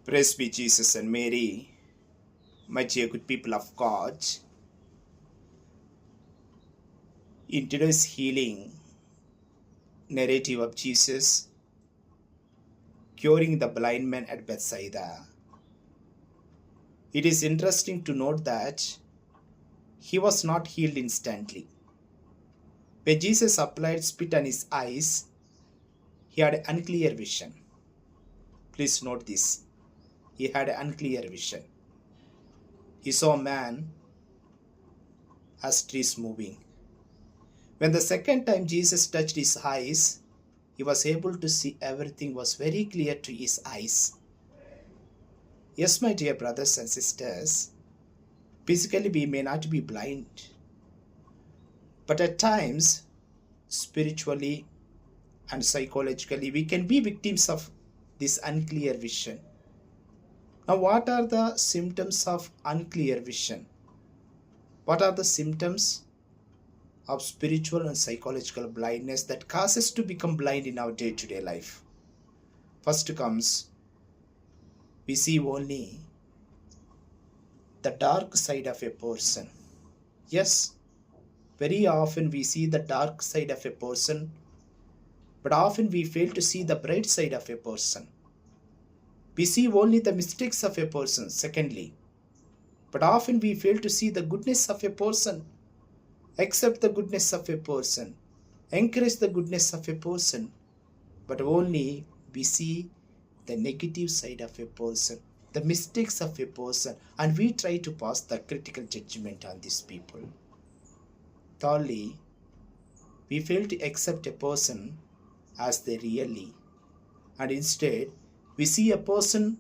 Praise be Jesus and Mary, my dear good people of God. In today's healing narrative of Jesus curing the blind man at Bethsaida, it is interesting to note that he was not healed instantly. When Jesus applied spit on his eyes, he had unclear vision. Please note this. He had unclear vision. He saw man as trees moving. When the second time Jesus touched his eyes, he was able to see everything was very clear to his eyes. Yes, my dear brothers and sisters, physically we may not be blind, but at times, spiritually and psychologically, we can be victims of this unclear vision. Now, what are the symptoms of unclear vision? What are the symptoms of spiritual and psychological blindness that cause us to become blind in our day-to-day life? First comes, we see only the dark side of a person. Yes, very often we see the dark side of a person, but often we fail to see the bright side of a person. We see only the mistakes of a person, secondly, but often we fail to see the goodness of a person, accept the goodness of a person, encourage the goodness of a person, but only we see the negative side of a person, the mistakes of a person, and we try to pass the critical judgment on these people. Thirdly, we fail to accept a person as they really, and instead we see a person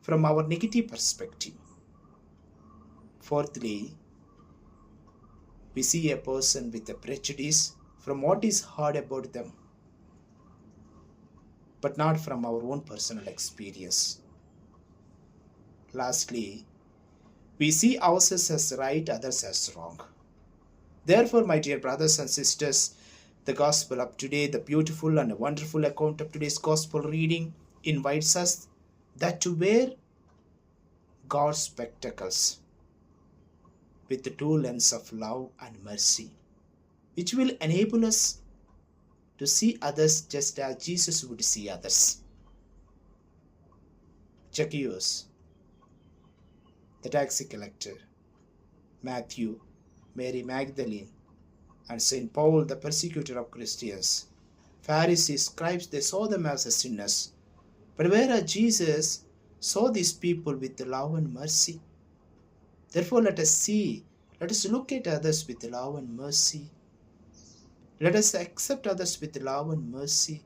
from our negative perspective. Fourthly, we see a person with a prejudice from what is hard about them, but not from our own personal experience. Lastly, we see ourselves as right, others as wrong. Therefore, my dear brothers and sisters, the gospel of today, the beautiful and wonderful account of today's gospel reading, invites us that to wear God's spectacles with the two lens of love and mercy, which will enable us to see others just as Jesus would see others. Zacchaeus, the tax collector, Matthew, Mary Magdalene, and St. Paul, the persecutor of Christians, Pharisees, scribes, they saw them as sinners. But whereas Jesus saw these people with love and mercy. Therefore, let us look at others with love and mercy. Let us accept others with love and mercy.